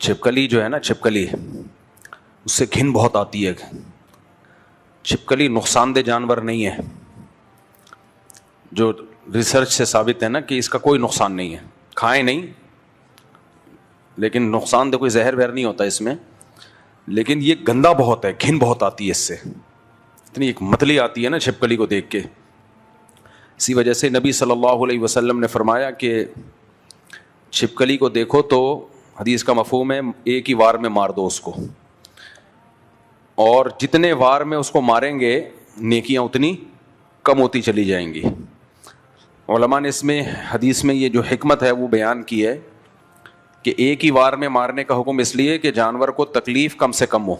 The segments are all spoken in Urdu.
چھپکلی جو ہے نا، چھپکلی، اس سے گھن بہت آتی ہے. چھپکلی نقصان دہ جانور نہیں ہے، جو ریسرچ سے ثابت ہے نا کہ اس کا کوئی نقصان نہیں ہے. کھائیں نہیں، لیکن نقصان دہ کوئی زہر وہر نہیں ہوتا اس میں، لیکن یہ گندا بہت ہے، گھن بہت آتی ہے اس سے. اتنی ایک متلی آتی ہے نا چھپکلی کو دیکھ کے. اسی وجہ سے نبی صلی اللہ علیہ وسلم نے فرمایا کہ چھپکلی کو دیکھو تو حدیث کا مفہوم ہے ایک ہی وار میں مار دو اس کو، اور جتنے وار میں اس کو ماریں گے نیکیاں اتنی کم ہوتی چلی جائیں گی. علماء نے اس میں حدیث میں یہ جو حکمت ہے وہ بیان کی ہے کہ ایک ہی وار میں مارنے کا حکم اس لیے کہ جانور کو تکلیف کم سے کم ہو.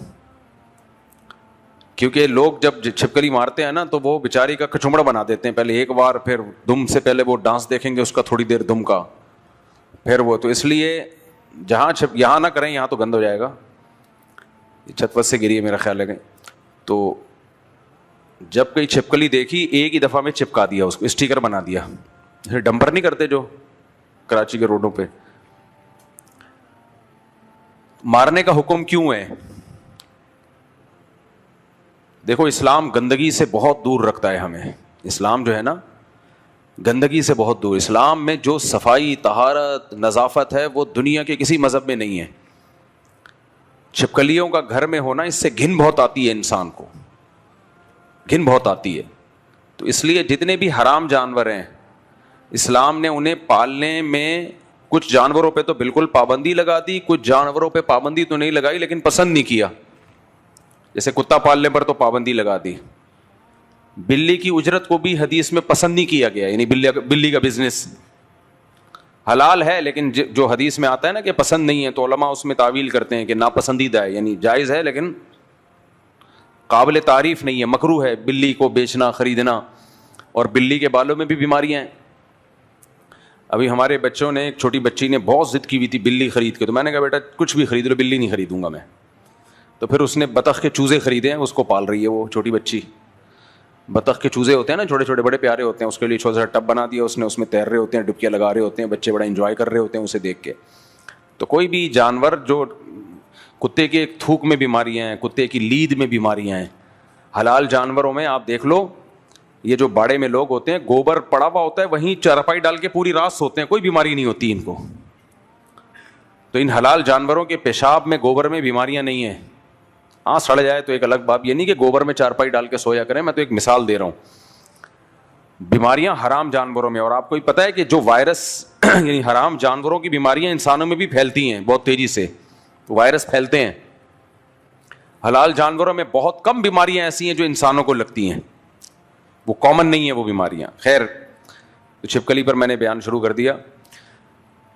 کیونکہ لوگ جب چھپکلی مارتے ہیں نا تو وہ بیچاری کا کچمڑا بنا دیتے ہیں، پہلے ایک بار، پھر دم سے پہلے وہ ڈانس دیکھیں گے اس کا تھوڑی دیر دم کا، پھر وہ، تو اس لیے جہاں یہاں نہ کریں، یہاں تو گند ہو جائے گا. چھت وت سے گری ہے میرا خیال ہے. تو جب کوئی چھپکلی دیکھی ایک ہی دفعہ میں چپکا دیا اس کو، اسٹیکر بنا دیا. ڈمپر نہیں کرتے جو کراچی کے روڈوں پہ. مارنے کا حکم کیوں ہے؟ دیکھو اسلام گندگی سے بہت دور رکھتا ہے ہمیں. اسلام جو ہے نا گندگی سے بہت دور. اسلام میں جو صفائی، طہارت، نظافت ہے وہ دنیا کے کسی مذہب میں نہیں ہے. چھپکلیوں کا گھر میں ہونا، اس سے گھن بہت آتی ہے انسان کو، گھن بہت آتی ہے. تو اس لیے جتنے بھی حرام جانور ہیں اسلام نے انہیں پالنے میں، کچھ جانوروں پہ تو بالکل پابندی لگا دی، کچھ جانوروں پہ پابندی تو نہیں لگائی لیکن پسند نہیں کیا. جیسے کتا پالنے پر تو پابندی لگا دی. بلی کی اجرت کو بھی حدیث میں پسند نہیں کیا گیا، یعنی بلی کا بزنس حلال ہے لیکن جو حدیث میں آتا ہے نا کہ پسند نہیں ہے، تو علماء اس میں تعویل کرتے ہیں کہ ناپسندیدہ ہے، یعنی جائز ہے لیکن قابل تعریف نہیں ہے، مکروہ ہے بلی کو بیچنا، خریدنا. اور بلی کے بالوں میں بھی بیماریاں ہیں. ابھی ہمارے بچوں نے، ایک چھوٹی بچی نے بہت ضد کی ہوئی تھی بلی خرید کے، تو میں نے کہا بیٹا کچھ بھی خرید لو، بلی نہیں خریدوں گا میں. تو پھر اس نے بطخ کے چوزے خریدے ہیں، اس کو پال رہی ہے وہ چھوٹی بچی. بطخ کے چوزے ہوتے ہیں نا چھوٹے چھوٹے، بڑے پیارے ہوتے ہیں، اس کے لیے چھوٹا سا ٹب بنا دیا اس نے، اس میں تیر رہے ہوتے ہیں، ڈبکیاں لگا رہے ہوتے ہیں، بچے بڑا انجوائے کر رہے ہوتے ہیں اسے دیکھ کے. تو کوئی بھی جانور، جو کتے کے تھوک میں بیماریاں ہیں، کتے کی لید میں بیماریاں ہیں. حلال جانوروں میں آپ دیکھ لو، یہ جو باڑے میں لوگ ہوتے ہیں گوبر پڑا ہوا ہوتا ہے، وہیں چارپائی ڈال کے پوری رات سوتے ہیں، کوئی بیماری نہیں ہوتی ان کو. تو ان حلال جانوروں کے پیشاب میں، گوبر میں بیماریاں نہیں ہیں. ہاں سڑ جائے تو ایک الگ بات، یہ نہیں کہ گوبر میں چارپائی ڈال کے سویا کریں، میں تو ایک مثال دے رہا ہوں. بیماریاں حرام جانوروں میں. اور آپ کو ہی پتہ ہے کہ جو وائرس یعنی حرام جانوروں کی بیماریاں انسانوں میں بھی پھیلتی ہیں بہت تیزی سے، وائرس پھیلتے ہیں. حلال جانوروں میں بہت کم بیماریاں ایسی ہیں جو انسانوں کو لگتی ہیں، وہ کامن نہیں ہیں وہ بیماریاں. خیر، تو چھپکلی پر میں نے بیان شروع کر دیا.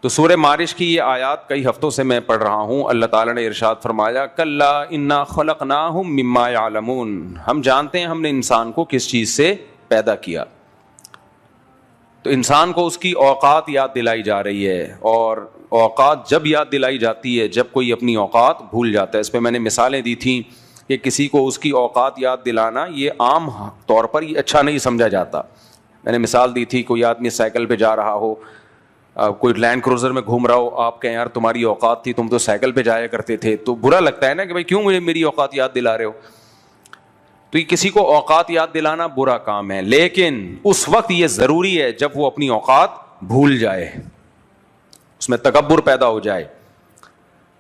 تو سورہ معارج کی یہ آیات کئی ہفتوں سے میں پڑھ رہا ہوں. اللہ تعالیٰ نے ارشاد فرمایا کلا انا خلقناہم مما یعلمون، ہم جانتے ہیں ہم نے انسان کو کس چیز سے پیدا کیا. تو انسان کو اس کی اوقات یاد دلائی جا رہی ہے، اور اوقات جب یاد دلائی جاتی ہے جب کوئی اپنی اوقات بھول جاتا ہے. اس پہ میں نے مثالیں دی تھیں کہ کسی کو اس کی اوقات یاد دلانا یہ عام طور پر یہ اچھا نہیں سمجھا جاتا. میں نے مثال دی تھی، کوئی آدمی سائیکل پہ جا رہا ہو، کوئی لینڈ کروزر میں گھوم رہا ہو، آپ کہیں یار تمہاری اوقات تھی، تم تو سائیکل پہ جایا کرتے تھے، تو برا لگتا ہے نا کہ بھائی کیوں مجھے میری اوقات یاد دلا رہے ہو. تو یہ کسی کو اوقات یاد دلانا برا کام ہے، لیکن اس وقت یہ ضروری ہے جب وہ اپنی اوقات بھول جائے، اس میں تکبر پیدا ہو جائے.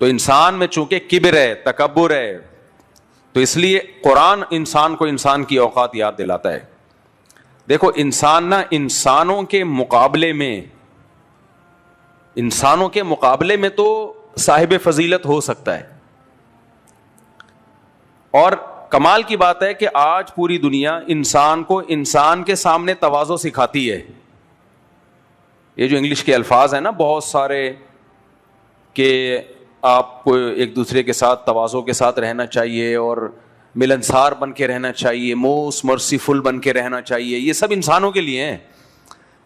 تو انسان میں چونکہ کبر ہے، تکبر ہے، تو اس لیے قرآن انسان کو انسان کی اوقات یاد دلاتا ہے. دیکھو انسان نا انسانوں کے مقابلے میں تو صاحب فضیلت ہو سکتا ہے. اور کمال کی بات ہے کہ آج پوری دنیا انسان کو انسان کے سامنے تواضع سکھاتی ہے. یہ جو انگلش کے الفاظ ہیں نا بہت سارے، کہ آپ کو ایک دوسرے کے ساتھ تواضع کے ساتھ رہنا چاہیے، اور ملنسار بن کے رہنا چاہیے، موسٹ مرسیفل بن کے رہنا چاہیے، یہ سب انسانوں کے لیے ہیں.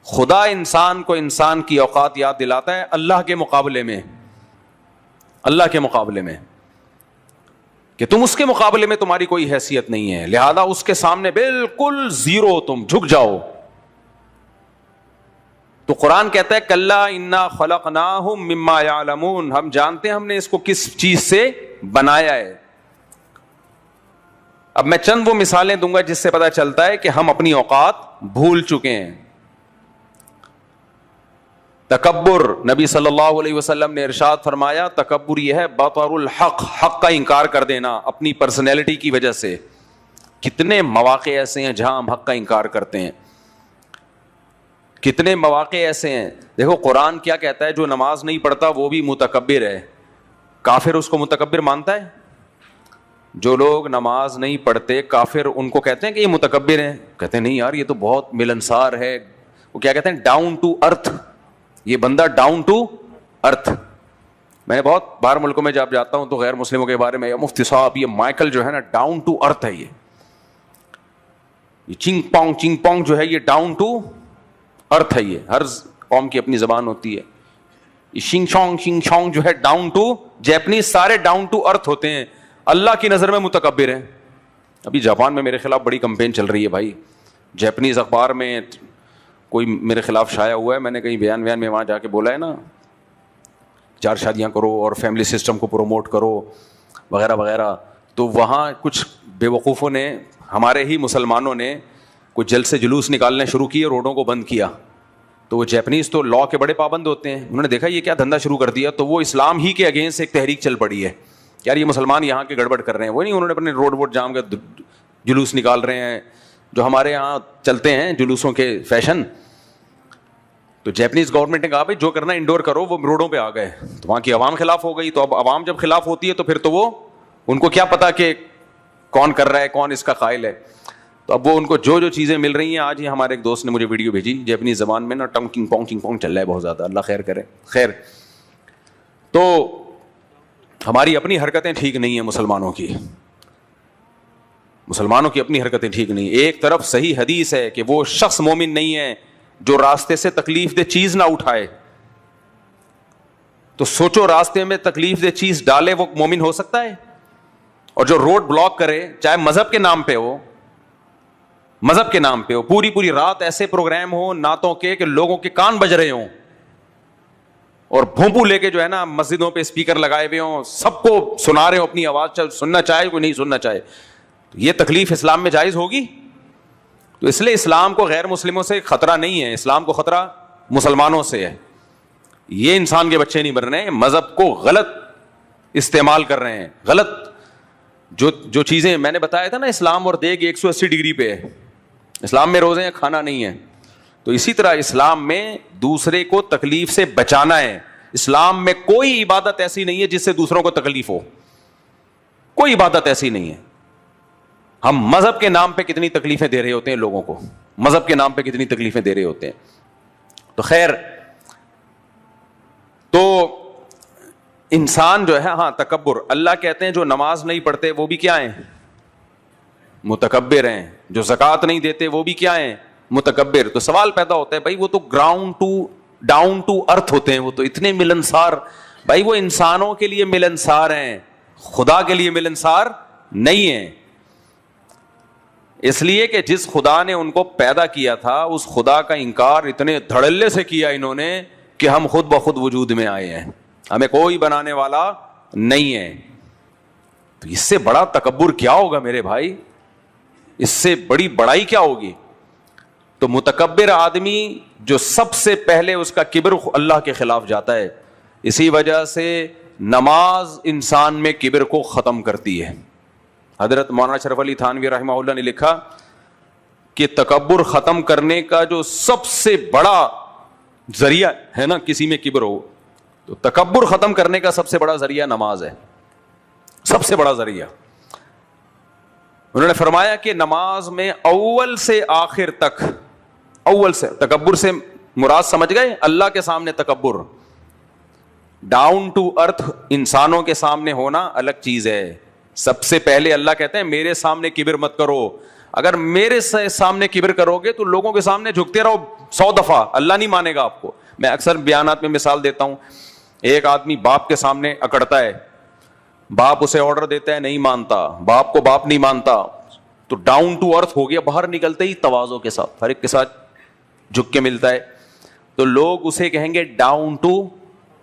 خدا انسان کو انسان کی اوقات یاد دلاتا ہے اللہ کے مقابلے میں، اللہ کے مقابلے میں، کہ تم اس کے مقابلے میں تمہاری کوئی حیثیت نہیں ہے، لہذا اس کے سامنے بالکل زیرو، تم جھک جاؤ. تو قرآن کہتا ہے کلا انا خلقناہم مما یعلمون، ہم جانتے ہیں ہم نے اس کو کس چیز سے بنایا ہے. اب میں چند وہ مثالیں دوں گا جس سے پتا چلتا ہے کہ ہم اپنی اوقات بھول چکے ہیں. تکبر، نبی صلی اللہ علیہ وسلم نے ارشاد فرمایا تکبر یہ ہے بطر الحق، حق کا انکار کر دینا اپنی پرسنالٹی کی وجہ سے. کتنے مواقع ایسے ہیں جہاں ہم حق کا انکار کرتے ہیں، کتنے مواقع ایسے ہیں. دیکھو قرآن کیا کہتا ہے، جو نماز نہیں پڑھتا وہ بھی متکبر ہے. کافر اس کو متکبر مانتا ہے؟ جو لوگ نماز نہیں پڑھتے کافر ان کو کہتے ہیں کہ یہ متکبر ہیں؟ کہتے ہیں نہیں یار یہ تو بہت ملنسار ہے. وہ کیا کہتے ہیں؟ Down to earth. یہ بندہ ڈاؤن ٹو ارتھ. میں نے بہت باہر ملکوں میں جب جاتا ہوں تو غیر مسلموں کے بارے میں مفتی صاحب یہ مائیکل جو ہے نا ڈاؤن ٹو ارتھ ہے، یہ چنگ پونگ جو ہے یہ ڈاؤن ٹو ارتھ ہے. یہ ہر قوم کی اپنی زبان ہوتی ہے. یہ شنگ شونگ جو ہے ڈاؤن ٹو، جیپنیز سارے ڈاؤن ٹو ارتھ ہوتے ہیں، اللہ کی نظر میں متکبر ہیں. ابھی جاپان میں میرے خلاف بڑی کمپین چل رہی ہے بھائی. جیپنیز اخبار میں کوئی میرے خلاف شائع ہوا ہے، میں نے کہیں بیان میں وہاں جا کے بولا ہے نا 4 شادیاں کرو اور فیملی سسٹم کو پروموٹ کرو وغیرہ وغیرہ. تو وہاں کچھ بے وقوفوں نے، ہمارے ہی مسلمانوں نے کچھ جلد سے جلوس نکالنے شروع کیے، روڈوں کو بند کیا. تو وہ جیپنیز تو لا کے بڑے پابند ہوتے ہیں، انہوں نے دیکھا یہ کیا دھندا شروع کر دیا، تو وہ اسلام ہی کے اگینسٹ ایک تحریک چل پڑی ہے یار یہ مسلمان یہاں کے گڑبڑ کر رہے ہیں. وہ نہیں، انہوں نے اپنے روڈ ووڈ جام کے جلوس نکال رہے ہیں جو ہمارے یہاں چلتے ہیں جلوسوں کے فیشن. تو جیپنیز گورنمنٹ نے کہا بھائی جو کرنا انڈور کرو. وہ روڈوں پہ آ گئے تو وہاں کی عوام خلاف ہو گئی. تو اب عوام جب خلاف ہوتی ہے تو پھر تو وہ ان کو کیا پتا کہ کون کر رہا ہے، کون اس کا قائل ہے. تو اب وہ ان کو جو چیزیں مل رہی ہیں. آج ہی ہمارے ایک دوست نے مجھے ویڈیو بھیجی، جیپنیز زبان میں نا ٹنگ پونگ چل رہا ہے بہت زیادہ، اللہ خیر کرے. خیر، تو ہماری اپنی حرکتیں ٹھیک نہیں ہیں، مسلمانوں کی اپنی حرکتیں ٹھیک نہیں. ایک طرف صحیح حدیث ہے کہ وہ شخص مومن نہیں ہے جو راستے سے تکلیف دہ چیز نہ اٹھائے. تو سوچو راستے میں تکلیف دہ چیز ڈالے وہ مومن ہو سکتا ہے؟ اور جو روڈ بلاک کرے، چاہے مذہب کے نام پہ ہو، پوری رات ایسے پروگرام ہو نعتوں کے کہ لوگوں کے کان بج رہے ہوں، اور بھونپو لے کے جو ہے نا مسجدوں پہ اسپیکر لگائے ہوئے ہوں، سب کو سنا رہے ہوں اپنی آواز، سننا چاہے کوئی نہیں سننا چاہے. یہ تکلیف اسلام میں جائز ہوگی؟ تو اس لیے اسلام کو غیر مسلموں سے خطرہ نہیں ہے، اسلام کو خطرہ مسلمانوں سے ہے. یہ انسان کے بچے نہیں بن رہے ہیں، مذہب کو غلط استعمال کر رہے ہیں. غلط جو چیزیں میں نے بتایا تھا نا، اسلام اور دیگ 180 ڈگری پہ ہے. اسلام میں روزے ہیں، کھانا نہیں ہے. تو اسی طرح اسلام میں دوسرے کو تکلیف سے بچانا ہے. اسلام میں کوئی عبادت ایسی نہیں ہے جس سے دوسروں کو تکلیف ہو، کوئی عبادت ایسی نہیں ہے. ہم مذہب کے نام پہ کتنی تکلیفیں دے رہے ہوتے ہیں لوگوں کو، مذہب کے نام پہ کتنی تکلیفیں دے رہے ہوتے ہیں. تو خیر، تو انسان جو ہے، ہاں تکبر، اللہ کہتے ہیں جو نماز نہیں پڑھتے وہ بھی کیا ہیں؟ متکبر ہیں. جو زکوٰۃ نہیں دیتے وہ بھی کیا ہیں؟ متکبر. تو سوال پیدا ہوتا ہے بھائی وہ تو ڈاؤن ٹو ارتھ ہوتے ہیں، وہ تو اتنے ملنسار. بھائی وہ انسانوں کے لیے ملنسار ہیں، خدا کے لیے ملنسار نہیں ہیں. اس لیے کہ جس خدا نے ان کو پیدا کیا تھا اس خدا کا انکار اتنے دھڑلے سے کیا انہوں نے کہ ہم خود بخود وجود میں آئے ہیں، ہمیں کوئی بنانے والا نہیں ہے. تو اس سے بڑا تکبر کیا ہوگا میرے بھائی؟ اس سے بڑی بڑائی کیا ہوگی؟ تو متکبر آدمی جو سب سے پہلے اس کا کبر اللہ کے خلاف جاتا ہے. اسی وجہ سے نماز انسان میں کبر کو ختم کرتی ہے. حضرت مولانا اشرف علی تھانوی رحمہ اللہ نے لکھا کہ تکبر ختم کرنے کا جو سب سے بڑا ذریعہ ہے نا کسی میں کبر ہو، تو تکبر ختم کرنے کا سب سے بڑا ذریعہ نماز ہے، سب سے بڑا ذریعہ. انہوں نے فرمایا کہ نماز میں اول سے آخر تک، اول سے، تکبر سے مراد سمجھ گئے؟ اللہ کے سامنے تکبر، ڈاؤن ٹو ارتھ انسانوں کے سامنے ہونا الگ چیز ہے. سب سے پہلے اللہ کہتے ہیں میرے سامنے کبر مت کرو. اگر میرے سامنے کبر کرو گے تو لوگوں کے سامنے جھکتے رہو 100 دفعہ، اللہ نہیں مانے گا آپ کو. میں اکثر بیانات میں مثال دیتا ہوں، ایک آدمی باپ کے سامنے اکڑتا ہے، باپ اسے آرڈر دیتا ہے نہیں مانتا، باپ کو باپ نہیں مانتا، تو ڈاؤن ٹو ارتھ ہو گیا. باہر نکلتے ہی تواضع کے ساتھ ہر ایک کے ساتھ جھک کے ملتا ہے. تو لوگ اسے کہیں گے ڈاؤن ٹو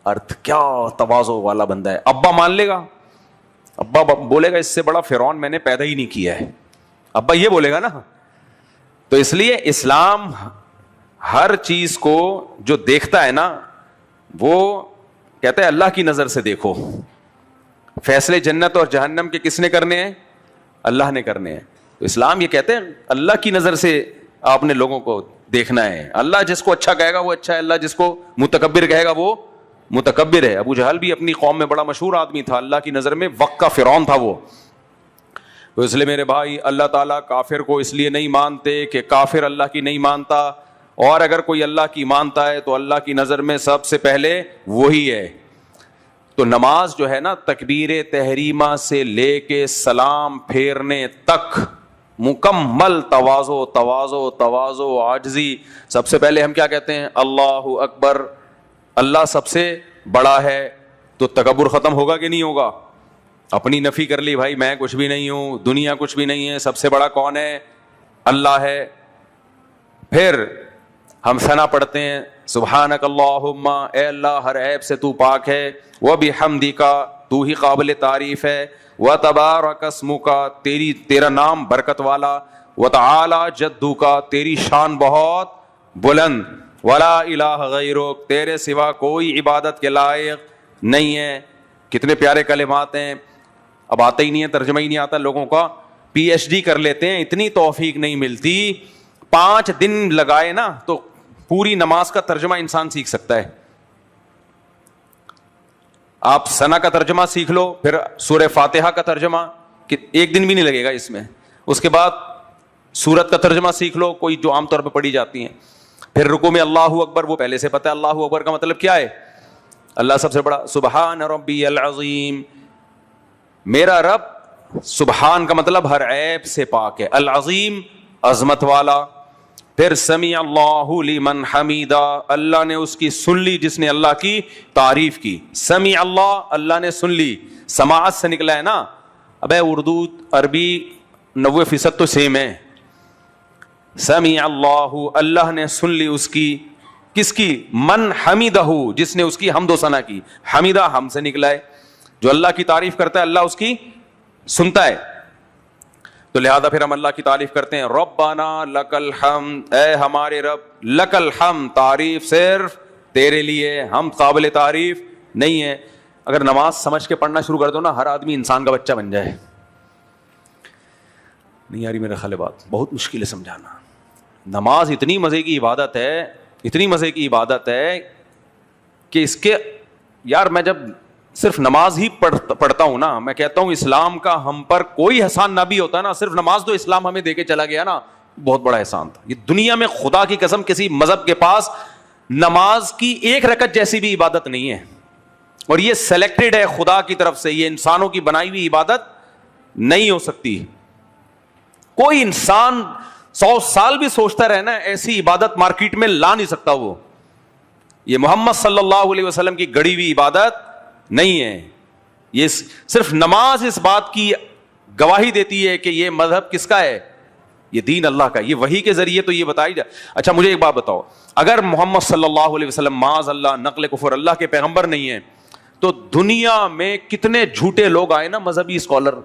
ارتھ, کیا تواضع والا بندہ ہے. ابا مان لے گا, ابا بولے گا اس سے بڑا فرعون میں نے پیدا ہی نہیں کیا ہے, ابا یہ بولے گا نا. تو اس لیے اسلام ہر چیز کو جو دیکھتا ہے نا وہ کہتا ہے اللہ کی نظر سے دیکھو. فیصلے جنت اور جہنم کے کس نے کرنے ہیں؟ اللہ نے کرنے ہیں. تو اسلام یہ کہتے ہیں اللہ کی نظر سے آپ نے لوگوں کو دیکھنا ہے. اللہ جس کو اچھا کہے گا وہ اچھا ہے, اللہ جس کو متکبر کہے گا وہ متکبر ہے. ابو جہل بھی اپنی قوم میں بڑا مشہور آدمی تھا, اللہ کی نظر میں وقت کا فرعون تھا وہ. تو اس لیے میرے بھائی اللہ تعالیٰ کافر کو اس لیے نہیں مانتے کہ کافر اللہ کی نہیں مانتا, اور اگر کوئی اللہ کی مانتا ہے تو اللہ کی نظر میں سب سے پہلے وہی ہے. تو نماز جو ہے نا تکبیر تحریمہ سے لے کے سلام پھیرنے تک مکمل تواضع تواضع تواضع عاجزی. سب سے پہلے ہم کیا کہتے ہیں؟ اللہ اکبر, اللہ سب سے بڑا ہے. تو تکبر ختم ہوگا کہ نہیں ہوگا؟ اپنی نفی کر لی, بھائی میں کچھ بھی نہیں ہوں, دنیا کچھ بھی نہیں ہے, سب سے بڑا کون ہے؟ اللہ ہے. پھر ہم ثنا پڑھتے ہیں سبحانک اللہم, اے اللہ ہر عیب سے تو پاک ہے, وبحمدک تو ہی قابل تعریف ہے, وتبارک اسمک تیرا نام برکت والا, وتعالی جدک تیری شان بہت بلند, ولا الہ غیرک تیرے سوا کوئی عبادت کے لائق نہیں ہے. کتنے پیارے کلمات ہیں. اب آتا ہی نہیں ہے, ترجمہ ہی نہیں آتا لوگوں کا, پی ایچ ڈی کر لیتے ہیں, اتنی توفیق نہیں ملتی. 5 دن لگائے نا تو پوری نماز کا ترجمہ انسان سیکھ سکتا ہے. آپ ثنا کا ترجمہ سیکھ لو, پھر سورہ فاتحہ کا ترجمہ, کہ 1 دن بھی نہیں لگے گا اس میں. اس کے بعد سورت کا ترجمہ سیکھ لو, کوئی جو عام طور پہ پڑھی جاتی ہیں. پھر رکوع میں اللہ اکبر, وہ پہلے سے پتہ ہے اللہ اکبر کا مطلب کیا ہے, اللہ سب سے بڑا. سبحان ربی العظیم, میرا رب, سبحان کا مطلب ہر عیب سے پاک ہے, العظیم عظمت والا. پھر سمیع اللہ لمن حمیدہ, اللہ نے اس کی سن لی جس نے اللہ کی تعریف کی. سمیع اللہ, اللہ نے سن لی, سماعت سے نکلا ہے نا. ابے اردو عربی 90% تو سیم ہے. سمیع اللہ, اللہ نے سن لی اس کی, کس کی؟ من حمیدہ, جس نے اس کی حمد و ثنا کی. حمیدہ ہم سے نکلا ہے, جو اللہ کی تعریف کرتا ہے اللہ اس کی سنتا ہے. تو لہذا پھر ہم اللہ کی تعریف کرتے ہیں, ربنا لک الحمد, اے ہمارے رب, لک الحمد تعریف صرف تیرے لیے, ہم قابل تعریف نہیں ہے. اگر نماز سمجھ کے پڑھنا شروع کر دو نا, ہر آدمی انسان کا بچہ بن جائے. نہیں یاری میرا خیال بات بہت مشکل ہے سمجھانا. نماز اتنی مزے کی عبادت ہے, اتنی مزے کی عبادت ہے کہ اس کے یار میں جب صرف نماز ہی پڑھتا ہوں نا, میں کہتا ہوں اسلام کا ہم پر کوئی احسان نہ بھی ہوتا نا, صرف نماز تو اسلام ہمیں دے کے چلا گیا نا, بہت بڑا احسان تھا. یہ دنیا میں خدا کی قسم کسی مذہب کے پاس نماز کی 1 رکعت جیسی بھی عبادت نہیں ہے, اور یہ سلیکٹڈ ہے خدا کی طرف سے, یہ انسانوں کی بنائی ہوئی عبادت نہیں ہو سکتی. کوئی انسان 100 سال بھی سوچتا رہنا ایسی عبادت مارکیٹ میں لا نہیں سکتا. وہ یہ محمد صلی اللہ علیہ وسلم کی گڑی ہوئی عبادت نہیں ہے. یہ صرف نماز اس بات کی گواہی دیتی ہے کہ یہ مذہب کس کا ہے, یہ دین اللہ کا. یہ وحی کے ذریعے تو یہ بتائی جائے. اچھا مجھے ایک بات بتاؤ, اگر محمد صلی اللہ علیہ وسلم معاذ اللہ نقل کفر اللہ کے پیغمبر نہیں ہیں, تو دنیا میں کتنے جھوٹے لوگ آئے نا مذہبی اسکالر.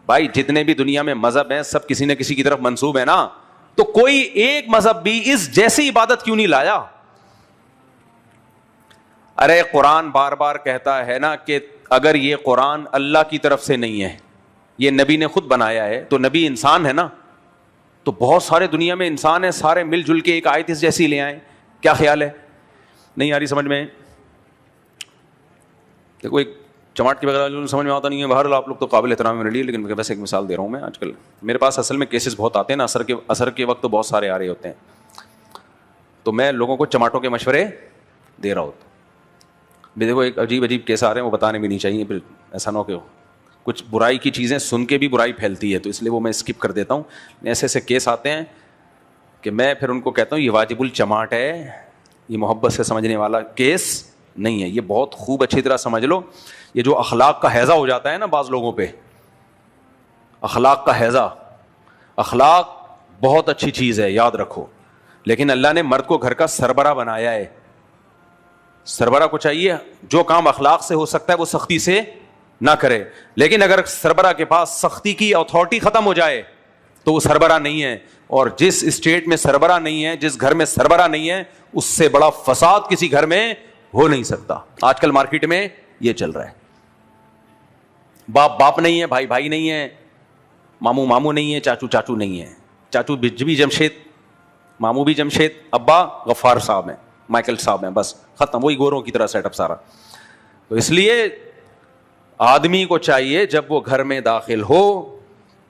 بھائی جتنے بھی دنیا میں مذہب ہیں سب کسی نہ کسی کی طرف منسوب ہے نا, تو کوئی ایک مذہب بھی اس جیسی عبادت کیوں نہیں لایا؟ ارے قرآن بار بار کہتا ہے نا کہ اگر یہ قرآن اللہ کی طرف سے نہیں ہے, یہ نبی نے خود بنایا ہے, تو نبی انسان ہے نا, تو بہت سارے دنیا میں انسان ہیں, سارے مل جل کے ایک آیت اس جیسی لے آئیں. کیا خیال ہے؟ نہیں آ رہی سمجھ میں؟ دیکھو ایک چماٹ کے بغیر سمجھ میں آتا نہیں ہے. بہرحال آپ لوگ تو قابل احترام میرے لیے, لیکن ویسے ایک مثال دے رہا ہوں میں. آج کل میرے پاس اصل میں کیسز بہت آتے ہیں نا, اثر کے وقت تو بہت سارے آ رہے ہوتے ہیں, تو میں لوگوں کو چماٹوں کے مشورے دے رہا ہوتا. دیکھو ایک عجیب کیس آ رہے ہیں, وہ بتانے بھی نہیں چاہیے, پھر ایسا نہ ہو کہ کچھ برائی کی چیزیں سن کے بھی برائی پھیلتی ہے, تو اس لیے وہ میں اسکپ کر دیتا ہوں. ایسے ایسے کیس آتے ہیں کہ میں پھر ان کو کہتا ہوں یہ واجب الچماٹ ہے, یہ محبت سے سمجھنے والا کیس نہیں ہے. یہ بہت خوب اچھی طرح سمجھ لو. یہ جو اخلاق کا ہیضہ ہو جاتا ہے نا بعض لوگوں پہ, اخلاق کا ہیضہ, اخلاق بہت اچھی چیز ہے, یاد رکھو. لیکن اللہ نے مرد کو گھر کا سربراہ بنایا ہے. سربراہ کو چاہیے جو کام اخلاق سے ہو سکتا ہے وہ سختی سے نہ کرے, لیکن اگر سربراہ کے پاس سختی کی اتھارٹی ختم ہو جائے تو وہ سربراہ نہیں ہے. اور جس اسٹیٹ میں سربراہ نہیں ہے, جس گھر میں سربراہ نہیں ہے, اس سے بڑا فساد کسی گھر میں ہو نہیں سکتا. آج کل مارکیٹ میں یہ چل رہا ہے. باپ باپ نہیں ہے, بھائی بھائی نہیں ہے, ماموں ماموں نہیں ہے, چاچو چاچو نہیں ہے. چاچو بھی جمشید, ماموں بھی جمشید, ابا غفار صاحب ہیں, مائیکل صاحب ہیں, بس ختم. وہی گوروں کی طرح سیٹ اپ سارا. تو اس لیے آدمی کو چاہیے جب وہ گھر میں داخل ہو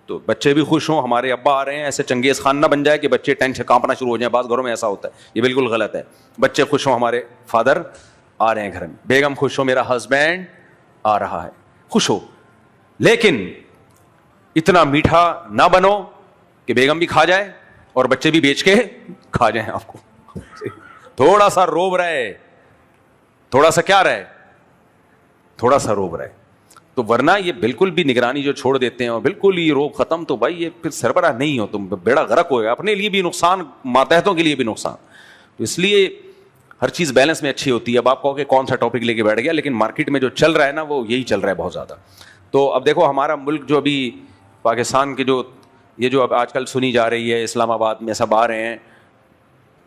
تو بچے بھی خوش ہوں, ہمارے ابا آ رہے ہیں. ایسے چنگیز خان نہ بن جائے کہ بچے ٹینشن کانپنا شروع ہو جائیں. بعض گھروں میں ایسا ہوتا ہے, یہ بالکل غلط ہے. بچے خوش ہوں ہمارے فادر آ رہے ہیں گھر میں, بیگم خوش ہو میرا ہسبینڈ آ رہا ہے, خوش ہو. لیکن اتنا میٹھا نہ بنو کہ بیگم بھی کھا جائے اور بچے بھی بیچ کے کھا جائیں آپ کو. تھوڑا سا روب رہے, تھوڑا سا کیا رہے, تھوڑا سا روب رہے. تو ورنہ یہ بالکل بھی نگرانی جو چھوڑ دیتے ہیں اور بالکل ہی روب ختم, تو بھائی یہ پھر سربراہ نہیں ہو, تم بیڑا غرق ہوئے, اپنے لیے بھی نقصان, ماتحتوں کے لیے بھی نقصان. تو اس لیے ہر چیز بیلنس میں اچھی ہوتی ہے. اب آپ کہو کہ کون سا ٹاپک لے کے بیٹھ گیا, لیکن مارکیٹ میں جو چل رہا ہے نا وہ یہی چل رہا ہے بہت زیادہ. تو اب دیکھو ہمارا ملک جو ابھی پاکستان کے جو اب آج کل سنی جا رہی ہے, اسلام آباد میں سب آ رہے ہیں,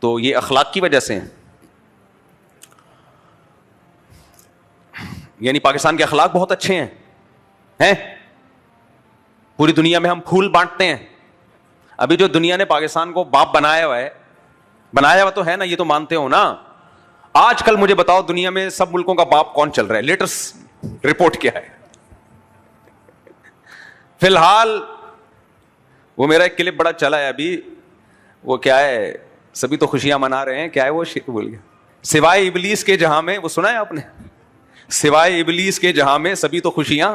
تو یہ اخلاق کی وجہ سے ہیں. یعنی پاکستان کے اخلاق بہت اچھے ہیں. پوری دنیا میں ہم پھول بانٹتے ہیں. ابھی جو دنیا نے پاکستان کو باپ بنایا ہوا تو ہے نا, یہ تو مانتے ہو نا. آج کل مجھے بتاؤ دنیا میں سب ملکوں کا باپ کون چل رہا ہے, لیٹسٹ رپورٹ کیا ہے؟ فی الحال وہ میرا ایک کلپ بڑا چلا ہے ابھی, وہ کیا ہے, سبھی تو خوشیاں منا رہے ہیں, کیا ہے وہ شعر بھول گیا, سوائے ابلیس کے جہاں میں, وہ سنا ہے آپ نے, سوائے ابلیس کے جہاں میں سبھی تو خوشیاں.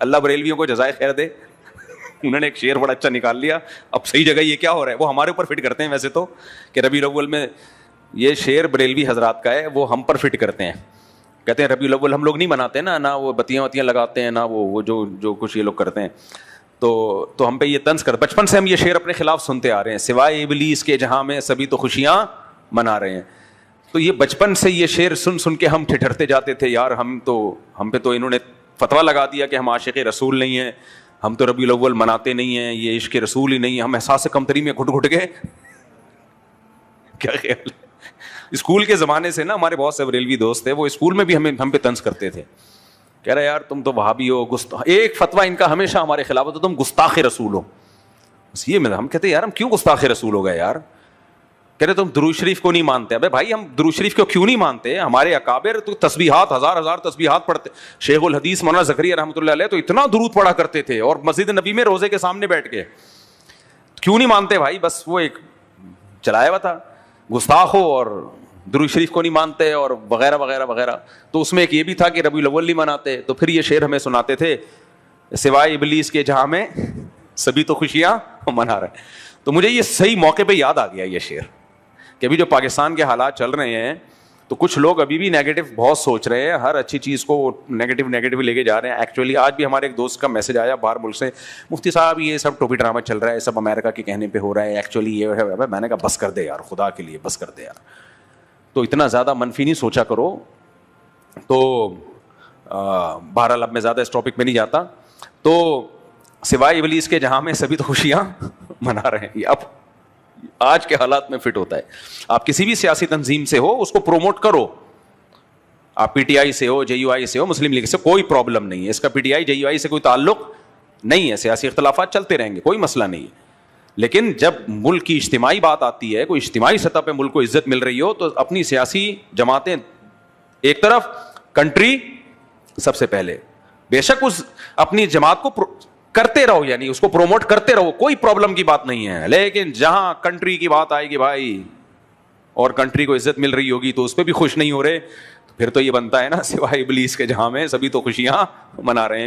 اللہ بریلویوں کو جزائے خیر دے, انہوں نے ایک شعر بڑا اچھا نکال لیا. اب صحیح جگہ یہ کیا ہو رہا ہے, وہ ہمارے اوپر فٹ کرتے ہیں ویسے تو, کہ ربیع الاول میں, یہ شعر بریلوی حضرات کا ہے, وہ ہم پر فٹ کرتے ہیں. کہتے ہیں ربیع الاول ہم لوگ نہیں مناتے نا, نہ وہ بتیاں وتیاں لگاتے ہیں, نہ وہ جو کچھ یہ لوگ کرتے ہیں. تو ہم پہ یہ طنز کر, بچپن سے ہم یہ شعر اپنے خلاف سنتے آ رہے ہیں, سوائے ابلیس کے جہاں میں سبھی تو خوشیاں منا رہے ہیں. تو یہ بچپن سے یہ شعر سن کے ہم ٹھٹھرتے جاتے تھے, یار ہم پہ تو انہوں نے فتویٰ لگا دیا کہ ہم عاشق رسول نہیں ہیں, ہم تو ربیع الاول مناتے نہیں ہیں, یہ عشق رسول ہی نہیں ہے. ہم احساس کمتری میں گھٹ گئے. کیا خیال ہے؟ اسکول کے زمانے سے نا ہمارے بہت سے بریلوی دوست تھے, وہ اسکول میں بھی ہم پہ طنز کرتے تھے, کہہ رہے یار تم تو وہابی ہو, ایک فتویٰ ان کا ہمیشہ ہمارے خلاف ہوتا, تم گستاخ رسول ہو. بس یہ ہم کہتے یار ہم کیوں گستاخ رسول ہو گئے یار, کہہ رہے تم درود شریف کو نہیں مانتے. ابے بھائی ہم درود شریف کو کیوں نہیں مانتے, ہمارے اکابر تو تسبیحات ہزار تسبیحات پڑھتے. شیخ الحدیث مولانا زکریا رحمۃ اللہ علیہ تو اتنا درود پڑھا کرتے تھے, اور مسجد نبی میں روزے کے سامنے بیٹھ کے. کیوں نہیں مانتے بھائی, بس وہ ایک چلایا ہوا تھا, گستاخ ہو اور درود شریف کو نہیں مانتے اور وغیرہ وغیرہ وغیرہ. تو اس میں ایک یہ بھی تھا کہ ربیع الاول نہیں مناتے, تو پھر یہ شعر ہمیں سناتے تھے, سوائے ابلیس کے جہاں میں سبھی تو خوشیاں منا رہے ہیں. تو مجھے یہ صحیح موقع پہ یاد آ گیا یہ شعر, کہ ابھی جو پاکستان کے حالات چل رہے ہیں تو کچھ لوگ ابھی بھی نیگیٹو بہت سوچ رہے ہیں, ہر اچھی چیز کو نیگیٹو لے کے جا رہے ہیں. ایکچولی آج بھی ہمارے ایک دوست کا میسج آیا باہر ملک سے, مفتی صاحب یہ سب ٹوپی ڈرامہ چل رہا ہے, سب امریکہ کے کہنے پہ ہو رہا ہے, ایکچولی یہ ہے. میں نے کہا بس کر دے یار, خدا کے لیے بس کر دے یار, تو اتنا زیادہ منفی نہیں سوچا کرو. تو بہرحال اب میں زیادہ اس ٹاپک میں نہیں جاتا. تو سوائے ابلیس کے جہاں میں سبھی تو خوشیاں منا رہے ہیں, اب آج کے حالات میں فٹ ہوتا ہے. آپ کسی بھی سیاسی تنظیم سے ہو, اس کو پروموٹ کرو. آپ پی ٹی آئی سے ہو, جے یو آئی سے ہو, مسلم لیگ سے, کوئی پرابلم نہیں ہے. اس کا P T I J you آئی سے کوئی تعلق نہیں ہے, سیاسی اختلافات چلتے رہیں گے, کوئی مسئلہ نہیں ہے. لیکن جب ملک کی اجتماعی بات آتی ہے, کوئی اجتماعی سطح پہ ملک کو عزت مل رہی ہو, تو اپنی سیاسی جماعتیں ایک طرف, کنٹری سب سے پہلے. بے شک اس اپنی جماعت کو کرتے رہو, یعنی اس کو پروموٹ کرتے رہو, کوئی پرابلم کی بات نہیں ہے. لیکن جہاں کنٹری کی بات آئے گی بھائی, اور کنٹری کو عزت مل رہی ہوگی, تو اس پہ بھی خوش نہیں ہو رہے, تو پھر تو یہ بنتا ہے نا, سوائے ابلیس کے جہاں میں سبھی تو خوشیاں منا رہے ہیں.